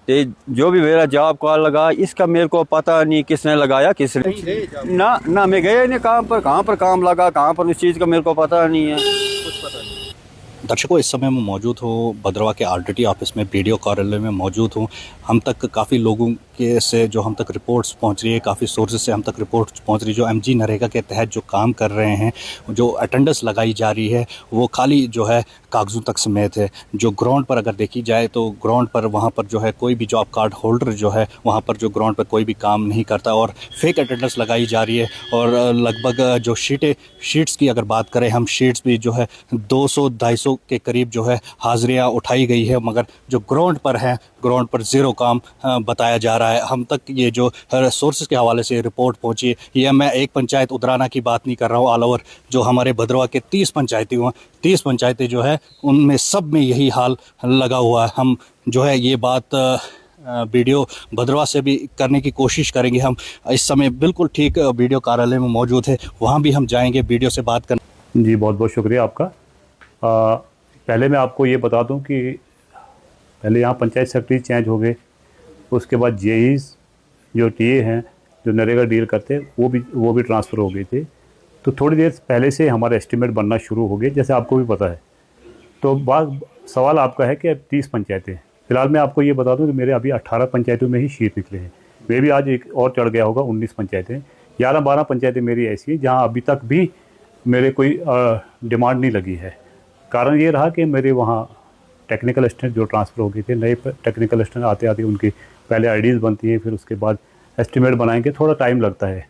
ते जो भी मेरा जॉब कॉल लगा इसका मेरे को पता नहीं किसने लगाया किसने ना मैं गया नहीं काम पर, कहाँ पर काम लगा कहाँ पर, उस चीज़ का मेरे को पता नहीं है। दर्शकों, इस समय मैं मौजूद हूँ भद्रवा के आरटीटी ऑफिस में, बीडीओ कार्यालय में मौजूद हूँ। हम तक काफ़ी लोगों के से जो हम तक रिपोर्ट्स पहुँच रही है, काफ़ी सोर्सेज से हम तक रिपोर्ट्स पहुँच रही है, जो एमजी नरेगा के तहत जो काम कर रहे हैं, जो अटेंडेंस लगाई जा रही है वो खाली जो है कागज़ों तक समेत है। जो ग्राउंड पर अगर देखी जाए तो ग्राउंड पर वहाँ पर जो है कोई भी जॉब कार्ड होल्डर जो है वहाँ पर जो ग्राउंड पर कोई भी काम नहीं करता और फेक अटेंडेंस लगाई जा रही है। और लगभग जो शीट्स की अगर बात करें हम, शीट्स भी जो है 200-250 के करीब जो है हाज़िरियाँ उठाई गई है, मगर जो ग्राउंड पर है, ग्राउंड पर ज़ीरो काम बताया जा रहा है। हम तक ये जो सोर्सेज के हवाले से रिपोर्ट पहुंची है, ये मैं एक पंचायत उदराना की बात नहीं कर रहा हूँ, ऑल ओवर जो हमारे भद्रवा के 30 पंचायतें हुआ, 30 पंचायतें जो है उनमें सब में यही हाल लगा हुआ है। हम जो है ये बात वीडियो भद्रवा से भी करने की कोशिश करेंगे। हम इस समय बिल्कुल ठीक वीडियो कार्यालय में मौजूद है, वहाँ भी हम जाएंगे वीडियो से बात करने। जी बहुत बहुत शुक्रिया आपका। पहले मैं आपको ये बता दूं कि पहले यहाँ पंचायत सेक्रेटरी चेंज हो गए, उसके बाद जेईज जो टीए हैं जो नरेगा डील करते वो भी ट्रांसफ़र हो गए थे। तो थोड़ी देर पहले से हमारे एस्टीमेट बनना शुरू हो गए, जैसे आपको भी पता है। तो बात सवाल आपका है कि 30 पंचायतें, फ़िलहाल मैं आपको ये बता दूं कि मेरे अभी 18 पंचायतों में ही शीट निकले हैं। वे भी आज एक और चढ़ गया होगा, 19 पंचायतें। 11-12 पंचायतें मेरी ऐसी हैं जहाँ अभी तक भी मेरे कोई डिमांड नहीं लगी है। कारण ये रहा कि मेरे वहाँ टेक्निकल असिस्टेंट जो ट्रांसफ़र हो गए थे, नए टेक्निकल असिस्टेंट आते आते उनकी पहले आईडीज़ बनती हैं, फिर उसके बाद एस्टिमेट बनाएंगे, थोड़ा टाइम लगता है।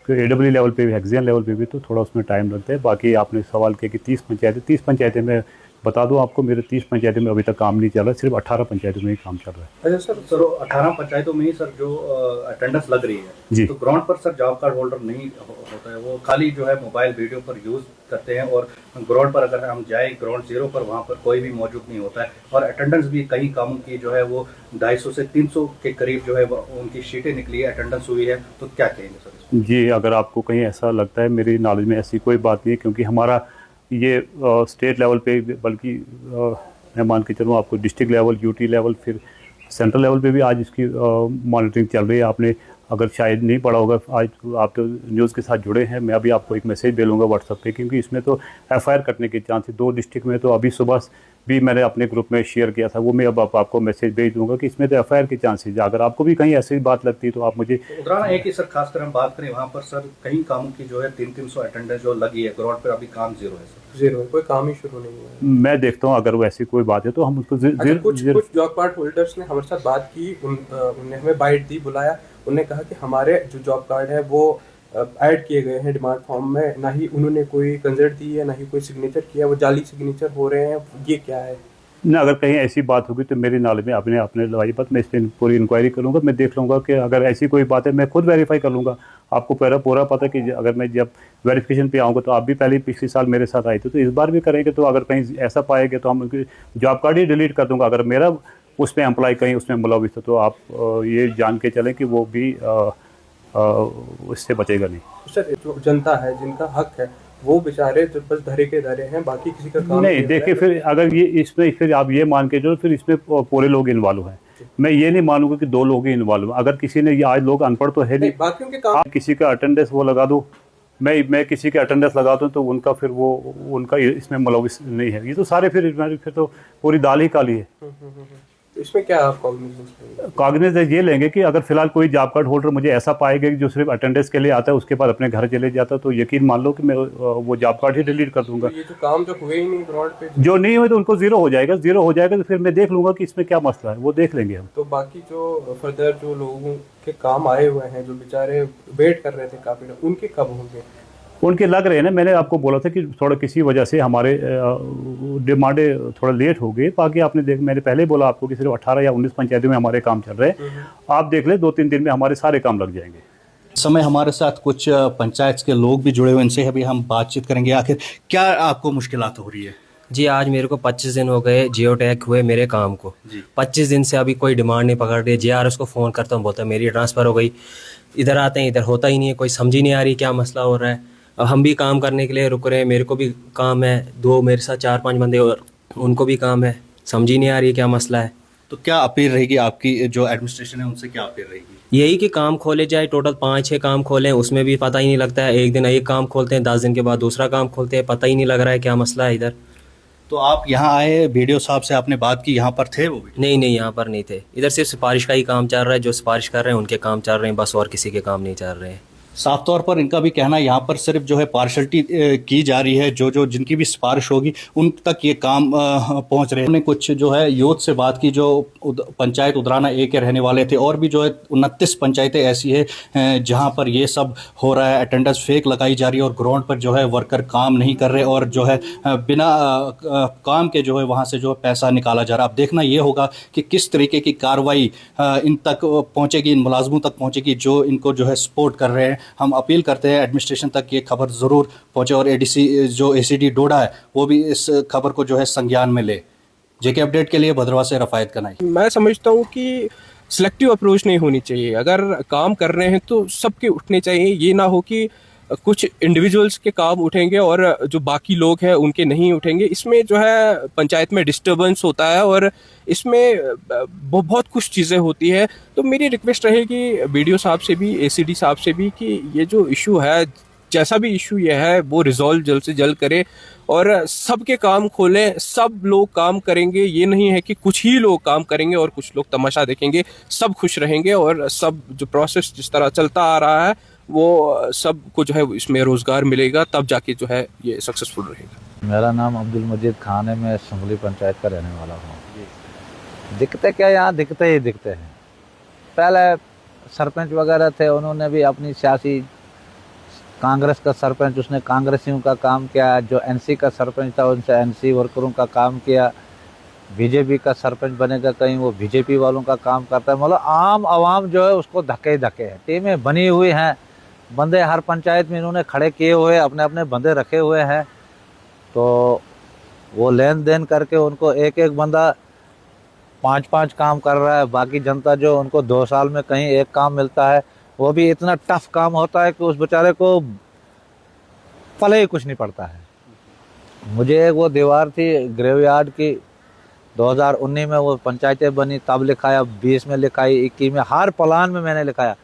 फिर एडब्ल्यू लेवल पे भी, हेक्सियन लेवल पे भी तो थोड़ा उसमें टाइम लगता है। बाकी आपने सवाल किया कि 30 पंचायतें में बता दूं आपको, मेरे 30 पंचायतों में अभी तक काम नहीं चल रहा, सिर्फ 18 पंचायतों में ही काम चल रहा है। अच्छा सर 18 पंचायतों में ही सर जो अटेंडेंस लग रही है जी, तो ग्राउंड पर सर जॉब कार्ड होल्डर नहीं होता है, वो खाली जो है मोबाइल वीडियो पर यूज़ करते हैं। और ग्राउंड पर अगर हम जाए, ग्राउंड जीरो पर, वहाँ पर कोई भी मौजूद नहीं होता है। और अटेंडेंस भी कई कामों की जो है वो 250 से 300 के करीब जो है उनकी शीटें निकली है, अटेंडेंस हुई है। तो क्या कहेंगे सर? जी, अगर आपको कहीं ऐसा लगता है, मेरी नॉलेज में ऐसी कोई बात नहीं है, क्योंकि हमारा ये स्टेट लेवल पे, बल्कि मैं मान के चलूँ आपको डिस्ट्रिक्ट लेवल, यूटी लेवल, फिर सेंट्रल लेवल पे भी आज इसकी मॉनिटरिंग चल रही है। आपने अगर शायद नहीं पढ़ा होगा, आज आप तो न्यूज़ के साथ जुड़े हैं, मैं अभी आपको एक मैसेज भेजूँगा व्हाट्सएप पे, क्योंकि इसमें तो एफआईआर कटने के चांस है 2 डिस्ट्रिक्ट में। तो अभी सुबह भी मैंने अपने ग्रुप में शेयर किया था, वो मैं अब आपको मैसेज भेज दूँगा कि इसमें तो एफआईआर के चांसेज है। अगर आपको भी कहीं ऐसी बात लगती है तो आप मुझे उदराना एक ही सर, खासकर हम बात करें वहाँ पर सर कई कामों की जो है 300 अटेंडेंस जो लगी है, ग्राउंड पर अभी काम जीरो है सर। जीरो, कोई काम ही शुरू नहीं है। मैं देखता हूँ अगर वो ऐसी कोई बात है तो हम उसको कुछ जॉब कार्ड होल्डर्स ने हमारे साथ बात की, उन्होंने हमें बाइट दी, बुलाया। उन्होंने कहा कि हमारे जो जॉब कार्ड है वो ऐड किए गए हैं डिमांड फॉर्म में, ना ही उन्होंने कोई कंसल्ट दी है, ना ही कोई सिग्नेचर किया, वो जाली सिग्नेचर हो रहे हैं। ये क्या है ना? अगर कहीं ऐसी बात होगी तो मेरी नॉलेज में आपने लगाई बात, मैं इस पर पूरी इंक्वायरी करूँगा। मैं देख लूँगा कि अगर ऐसी कोई बात है, मैं खुद वेरीफाई कर लूँगा। आपको पूरा पता कि अगर मैं जब वेरिफिकेशन पे आऊँगा, तो आप भी पहले पिछले साल मेरे साथ आए थे, तो इस बार भी करेंगे। तो अगर कहीं ऐसा पाएंगे तो हम उनकी जॉब कार्ड ही डिलीट कर दूँगा। अगर मेरा उसमें एम्प्लॉय कहीं उसमें मुलविस है तो आप ये जान के चलें कि वो भी इससे बचेगा नहीं। सर? जो जनता है, जिनका हक है, वो बेचारे जो बस धरे के धरे हैं, बाकी किसी का काम नहीं। देखिए, फिर अगर ये इसमें फिर आप ये मान के चलो, फिर इसमें पूरे लोग इन्वॉल्व हैं। मैं ये नहीं मानूंगा कि 2 लोग ही इन्वॉल्व हैं। अगर किसी ने, ये आज लोग अनपढ़ तो है नहीं, बाकियों के काम, आप किसी का अटेंडेंस वो लगा दो, मैं किसी का अटेंडेंस लगा दूँ तो उनका फिर वो उनका इसमें मुलविस नहीं है। ये तो सारे फिर तो पूरी दाल ही काली है। इसमें क्या आप कॉग्निजेंस ये लेंगे कि अगर फिलहाल कोई जॉब कार्ड होल्डर मुझे ऐसा पाएगा कि जो सिर्फ अटेंडेंस के लिए आता है, उसके बाद अपने घर चले जाता, तो यकीन मान लो कि मैं वो जॉब कार्ड ही डिलीट कर दूंगा। तो ये जो काम जो हुए ही नहीं ग्राउंड पे, जो नहीं हुए तो उनको ज़ीरो हो जाएगा तो फिर मैं देख लूँगा कि इसमें क्या मसला है, वो देख लेंगे हम। तो बाकी जो फर्दर जो लोगों के काम आए हुए हैं, जो बेचारे वेट कर रहे थे काफ़ी, उनके कब होंगे? उनके लग रहे हैं ना। मैंने आपको बोला था कि थोड़ा किसी वजह से हमारे डिमांडें थोड़ा लेट हो गई। बाकी आपने मैंने पहले बोला आपको कि सिर्फ 18 या 19 पंचायतों में हमारे काम चल रहे हैं। आप देख ले, 2-3 दिन में हमारे सारे काम लग जाएंगे। समय हमारे साथ कुछ पंचायत के लोग भी जुड़े हुए, इनसे अभी हम बातचीत करेंगे। आखिर क्या आपको मुश्किलात हो रही है? जी, आज मेरे को 25 दिन हो गए जियो टैग हुए मेरे काम को। 25 दिन से अभी कोई डिमांड नहीं पकड़ रही है। JRS को फ़ोन करता हूँ, बोलता है मेरी ट्रांसफ़र हो गई। इधर आते हैं, इधर होता ही नहीं है, कोई समझ ही नहीं आ रही क्या मसला हो रहा है। अब हम भी काम करने के लिए रुक रहे हैं, मेरे को भी काम है, 2 मेरे साथ 4-5 बंदे और उनको भी काम है, समझ ही नहीं आ रही है क्या मसला है। तो क्या अपील रहेगी आपकी, जो एडमिनिस्ट्रेशन है उनसे क्या अपील रहेगी? यही कि काम खोले जाए, टोटल 5-6 काम खोलें, उसमें भी पता ही नहीं लगता है, एक दिन एक काम खोलते हैं, 10 दिन के बाद दूसरा काम खोलते हैं, पता ही नहीं लग रहा है क्या मसला है इधर। तो आप यहाँ आए, बीडीओ साहब से आपने बात की, यहाँ पर थे वो भी? नहीं नहीं, यहाँ पर नहीं थे, इधर सिर्फ सिफारिश का ही काम चल रहा है, जो सिफारिश कर रहे हैं उनके काम चल रहे हैं बस, और किसी के काम नहीं चल रहे हैं। साफ तौर पर इनका भी कहना है यहाँ पर सिर्फ जो है पार्शलिटी की जा रही है, जो जिनकी भी सिफारिश होगी उन तक ये काम पहुँच रहे हैं। हमने कुछ जो है यूथ से बात की जो पंचायत उदराना ए के रहने वाले थे, और भी जो है 29 पंचायतें ऐसी है जहाँ पर ये सब हो रहा है, अटेंडेंस फेक लगाई जा रही है और ग्राउंड पर जो है वर्कर काम नहीं कर रहे, और जो है बिना काम के जो है वहाँ से जो है पैसा निकाला जा रहा है। अब देखना ये होगा कि किस तरीके की कार्रवाई इन तक पहुँचेगी, इन मुलाजमों तक पहुँचेगी जो इनको जो है सपोर्ट कर रहे हैं। हम अपील करते हैं एडमिनिस्ट्रेशन तक ये खबर ज़रूर पहुँचे, और एडीसी जो एसीडी डोडा है वो भी इस खबर को जो है संज्ञान में ले। जेके अपडेट के लिए भद्रवा से रफ़ायत कनाई। मैं समझता हूँ कि सिलेक्टिव अप्रोच नहीं होनी चाहिए। अगर काम कर रहे हैं तो सबके उठने चाहिए, ये ना हो कि कुछ इंडिविजुअल्स के काम उठेंगे और जो बाकी लोग हैं उनके नहीं उठेंगे। इसमें जो है पंचायत में डिस्टर्बेंस होता है और इसमें बहुत कुछ चीज़ें होती है। तो मेरी रिक्वेस्ट रहेगी बीडीओ साहब से भी, एसीडी साहब से भी, कि ये जो इशू है, जैसा भी इशू ये है, वो रिजॉल्व जल्द से जल्द करे और सबके काम खोलें, सब लोग काम करेंगे। ये नहीं है कि कुछ ही लोग काम करेंगे और कुछ लोग तमाशा देखेंगे, सब खुश रहेंगे और सब जो प्रोसेस जिस तरह चलता आ रहा है वो सबको जो है इसमें रोज़गार मिलेगा, तब जाके जो है ये सक्सेसफुल रहेगा। मेरा नाम अब्दुल मजीद खान है, मैं संभली पंचायत का रहने वाला हूँ। दिखते क्या यहाँ दिखते ही दिखते हैं। पहले सरपंच वगैरह थे, उन्होंने भी अपनी सियासी, कांग्रेस का सरपंच उसने कांग्रेसियों का काम किया, जो एनसी का सरपंच था उनसे एनसी वर्करों का काम किया, बीजेपी का सरपंच बनेगा कहीं वो बीजेपी वालों का काम करता है। मतलब आम आवाम जो है उसको धक्के धक्के है। टीमें बनी हुई हैं, बंदे हर पंचायत में इन्होंने खड़े किए हुए, अपने अपने बंदे रखे हुए हैं, तो वो लेन देन करके उनको एक एक बंदा 5-5 काम कर रहा है। बाकी जनता जो उनको 2 साल में कहीं एक काम मिलता है, वो भी इतना टफ काम होता है कि उस बेचारे को पले ही कुछ नहीं पड़ता है। मुझे एक वो दीवार थी ग्रेवयार्ड की, 2019 में वो पंचायतें बनी, तब लिखाया, 20 में लिखाई, 21 में, हर प्लान में मैंने लिखाया।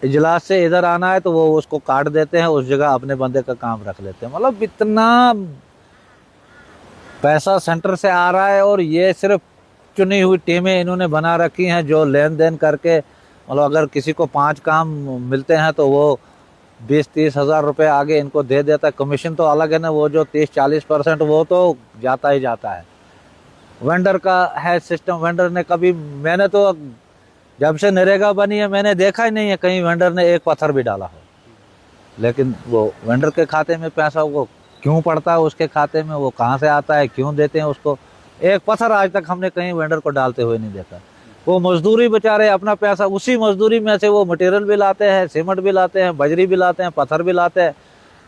इजलास से इधर आना है तो वो उसको काट देते हैं, उस जगह अपने बंदे का काम रख लेते हैं। मतलब इतना पैसा सेंटर से आ रहा है और ये सिर्फ चुनी हुई टीमें इन्होंने बना रखी हैं जो लेन देन करके, मतलब अगर किसी को 5 काम मिलते हैं तो वो 20-30 हज़ार रुपये आगे इनको दे देता है। कमीशन तो अलग है ना, वो जो 30-40% वो तो जाता ही जाता है। वेंडर का है सिस्टम, वेंडर ने कभी, मैंने तो जब से नरेगा बनी है मैंने देखा ही नहीं है कहीं वेंडर ने एक पत्थर भी डाला हो। लेकिन वो वेंडर के खाते में पैसा वो क्यों पड़ता है, उसके खाते में वो कहाँ से आता है, क्यों देते हैं उसको, एक पत्थर आज तक हमने कहीं वेंडर को डालते हुए नहीं देखा। वो मजदूरी बेचारे अपना पैसा, उसी मजदूरी में से वो मटेरियल भी लाते हैं, सीमेंट भी लाते हैं, बजरी भी लाते हैं, पत्थर भी लाते हैं।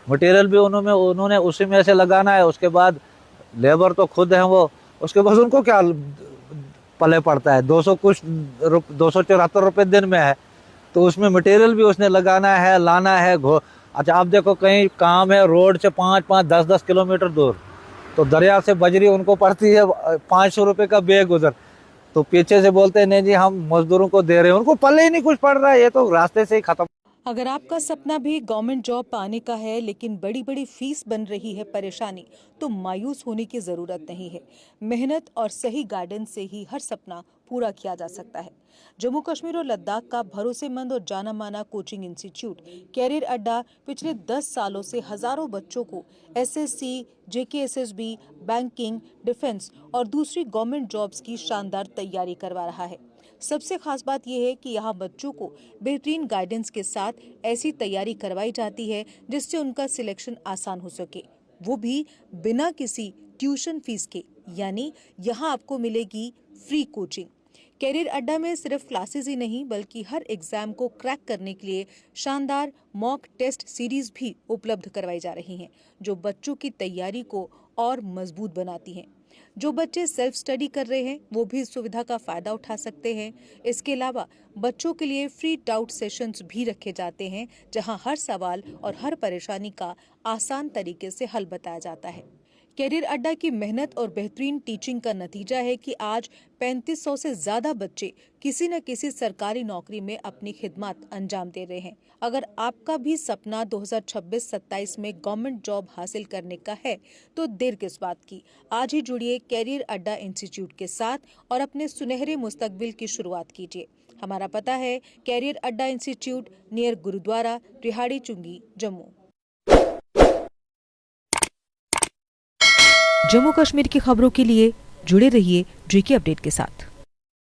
मटेरियल भी उन्होंने उसी में से लगाना है। उसके बाद लेबर तो खुद है वो, उसके बाद उनको क्या पले पड़ता है, 274 रुपये दिन में है, तो उसमें मटेरियल भी उसने लगाना है, लाना है। अच्छा आप देखो कहीं काम है रोड से 5-5, 10-10 किलोमीटर दूर, तो दरिया से बजरी उनको पड़ती है 500 रुपये का बैग उधर, तो पीछे से बोलते हैं नहीं जी हम मजदूरों को दे रहे हैं, उनको पल्ले ही नहीं कुछ पड़ रहा है, ये तो रास्ते से ही खत्म। अगर आपका सपना भी गवर्नमेंट जॉब पाने का है लेकिन बड़ी बड़ी फीस बन रही है परेशानी, तो मायूस होने की जरूरत नहीं है। मेहनत और सही गाइडेंस से ही हर सपना पूरा किया जा सकता है। जम्मू कश्मीर और लद्दाख का भरोसेमंद और जाना माना कोचिंग इंस्टीट्यूट कैरियर अड्डा पिछले 10 सालों से हजारों बच्चों को एसएससी, जेकेएसएसबी, बैंकिंग, डिफेंस और दूसरी गवर्नमेंट जॉब्स की शानदार तैयारी करवा रहा है। सबसे खास बात यह है कि यहाँ बच्चों को बेहतरीन गाइडेंस के साथ ऐसी तैयारी करवाई जाती है जिससे उनका सिलेक्शन आसान हो सके, वो भी बिना किसी ट्यूशन फीस के। यानी यहाँ आपको मिलेगी फ्री कोचिंग। कैरियर अड्डा में सिर्फ क्लासेस ही नहीं बल्कि हर एग्जाम को क्रैक करने के लिए शानदार मॉक टेस्ट सीरीज भी उपलब्ध करवाई जा रही हैं, जो बच्चों की तैयारी को और मजबूत बनाती हैं। जो बच्चे सेल्फ स्टडी कर रहे हैं वो भी इस सुविधा का फायदा उठा सकते हैं। इसके अलावा बच्चों के लिए फ्री डाउट सेशंस भी रखे जाते हैं, जहां हर सवाल और हर परेशानी का आसान तरीके से हल बताया जाता है। कैरियर अड्डा की मेहनत और बेहतरीन टीचिंग का नतीजा है कि आज 3500 से ज्यादा बच्चे किसी न किसी सरकारी नौकरी में अपनी खिदमत अंजाम दे रहे हैं। अगर आपका भी सपना 2026-27 में गवर्नमेंट जॉब हासिल करने का है तो देर किस बात की। आज ही जुड़िए कैरियर अड्डा इंस्टीट्यूट के साथ और अपने सुनहरे मुस्तकबिल की शुरुआत कीजिए। हमारा पता है कैरियर अड्डा इंस्टीट्यूट, नियर गुरुद्वारा, रिहाड़ी चुंगी, जम्मू। जम्मू कश्मीर की खबरों के लिए जुड़े रहिए GK अपडेट के साथ।